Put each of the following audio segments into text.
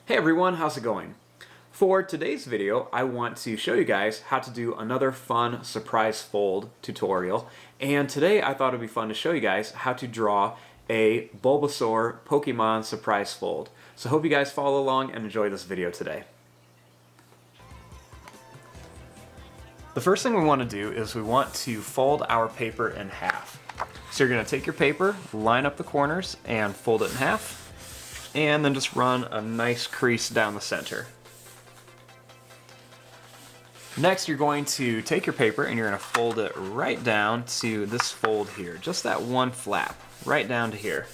Hey everyone, how's it going? For today's video, I want to show you guys how to do another fun surprise fold tutorial. And today I thought it'd be fun to show you guys how to draw a Bulbasaur Pokemon surprise fold. So hope you guys follow along and enjoy this video today. The first thing we want to do is we want to fold our paper in half. So you're going to take your paper, line up the corners, and fold it in half. And then just run a nice crease down the center. Next, you're going to take your paper and you're going to fold it right down to this fold here, just that one flap, right down to here.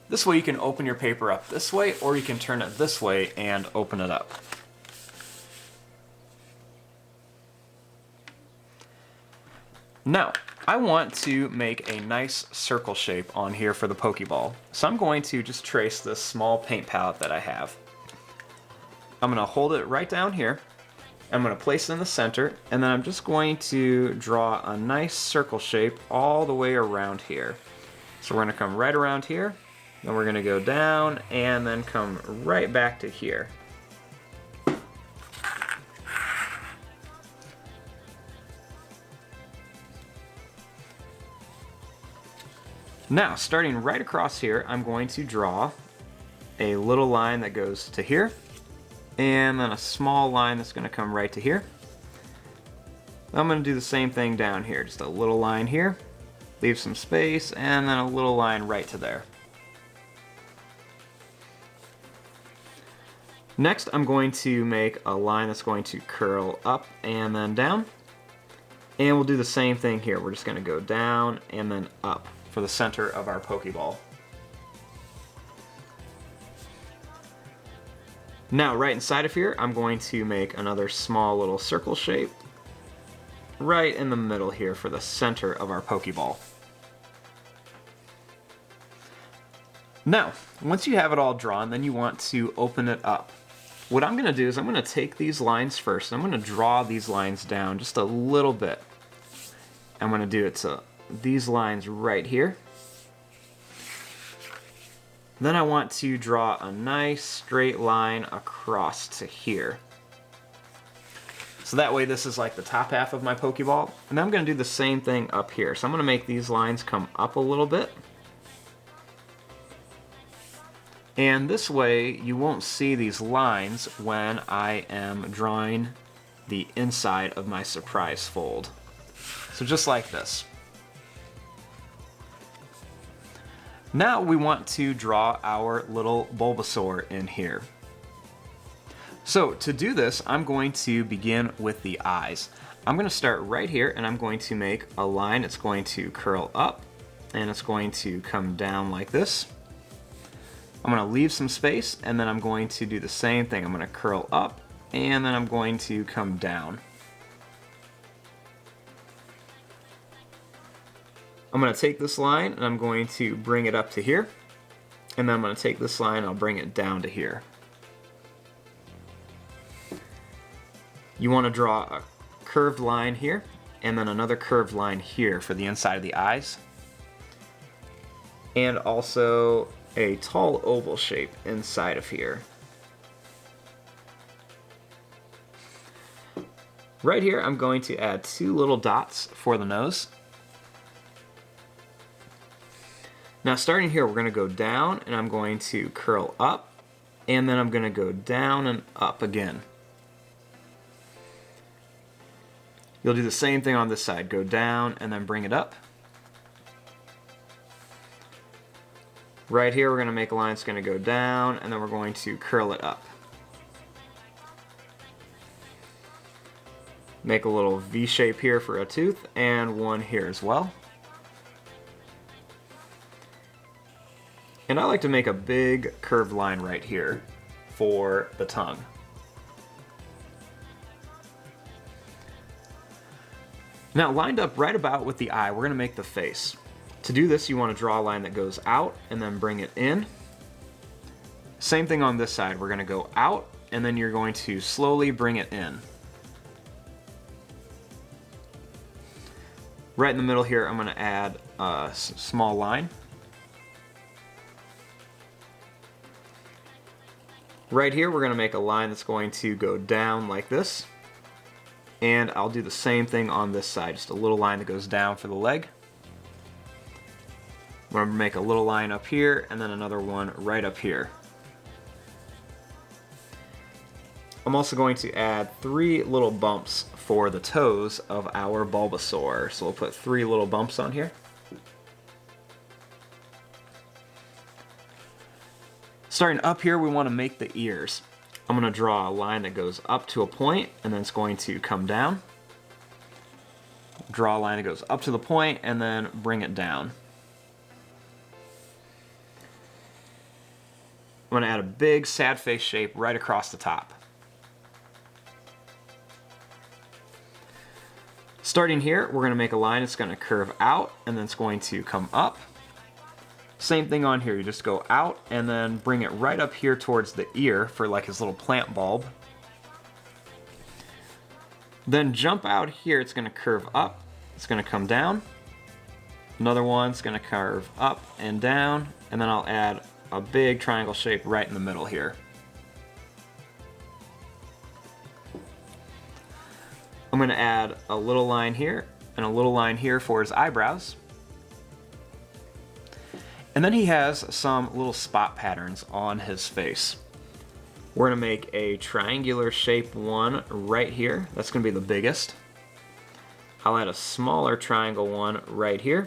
This way you can open your paper up this way, or you can turn it this way and open it up. Now, I want to make a nice circle shape on here for the Pokeball. So I'm going to just trace this small paint palette that I have. I'm going to hold it right down here. I'm going to place it in the center, and then I'm just going to draw a nice circle shape all the way around here. So we're going to come right around here, then we're going to go down, and then come right back to here. Now, starting right across here, I'm going to draw a little line that goes to here, and then a small line that's going to come right to here. I'm going to do the same thing down here, just a little line here, leave some space, and then a little line right to there. Next, I'm going to make a line that's going to curl up and then down, and we'll do the same thing here. We're just going to go down and then up for the center of our Pokeball. Now, right inside of here, I'm going to make another small little circle shape right in the middle here for the center of our Pokeball. Now, once you have it all drawn, then you want to open it up. What I'm going to do is I'm going to take these lines first, and I'm going to draw these lines down just a little bit. I'm going to do it to these lines right here. Then I want to draw a nice straight line across to here. So that way this is like the top half of my Pokeball. And then I'm going to do the same thing up here. So I'm going to make these lines come up a little bit. And this way you won't see these lines when I am drawing the inside of my surprise fold. So just like this. Now we want to draw our little Bulbasaur in here. So to do this, I'm going to begin with the eyes. I'm going to start right here, and I'm going to make a line. It's going to curl up, and it's going to come down like this. I'm going to leave some space, and then I'm going to do the same thing. I'm going to curl up, and then I'm going to come down. I'm going to take this line and I'm going to bring it up to here, and then I'm going to take this line and I'll bring it down to here. You want to draw a curved line here and then another curved line here for the inside of the eyes, and also a tall oval shape inside of here. Right here I'm going to add two little dots for the nose. Now starting here, we're going to go down, and I'm going to curl up, and then I'm going to go down and up again. You'll do the same thing on this side. Go down and then bring it up. Right here, we're going to make a line that's going to go down, and then we're going to curl it up. Make a little V shape here for a tooth, and one here as well. And I like to make a big curved line right here for the tongue. Now, lined up right about with the eye, we're going to make the face. To do this, you want to draw a line that goes out and then bring it in. Same thing on this side. We're going to go out, and then you're going to slowly bring it in. Right in the middle here, I'm going to add a small line. Right here, we're going to make a line that's going to go down like this. And I'll do the same thing on this side, just a little line that goes down for the leg. I'm going to make a little line up here, and then another one right up here. I'm also going to add 3 little bumps for the toes of our Bulbasaur. So we'll put 3 little bumps on here. Starting up here, we want to make the ears. I'm going to draw a line that goes up to a point, and then it's going to come down. Draw a line that goes up to the point, and then bring it down. I'm going to add a big sad face shape right across the top. Starting here, we're going to make a line that's going to curve out, and then it's going to come up. Same thing on here, you just go out and then bring it right up here towards the ear for like his little plant bulb. Then jump out here, it's going to curve up, it's going to come down. Another one's going to curve up and down, and then I'll add a big triangle shape right in the middle here. I'm going to add a little line here and a little line here for his eyebrows. And then he has some little spot patterns on his face. We're going to make a triangular shape one right here. That's going to be the biggest. I'll add a smaller triangle one right here.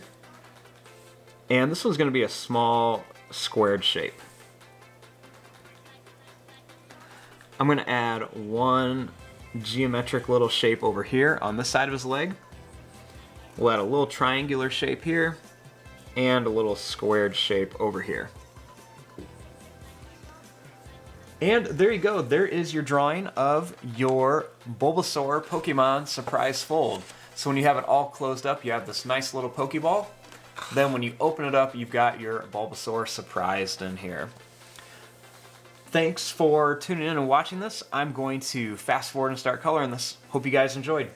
And this one's going to be a small squared shape. I'm going to add one geometric little shape over here on this side of his leg. We'll add a little triangular shape here and a little squared shape over here. And there you go, there is your drawing of your Bulbasaur Pokemon Surprise Fold. So when you have it all closed up, you have this nice little Pokeball. Then when you open it up, you've got your Bulbasaur surprised in here. Thanks for tuning in and watching this. I'm going to fast forward and start coloring this. Hope you guys enjoyed.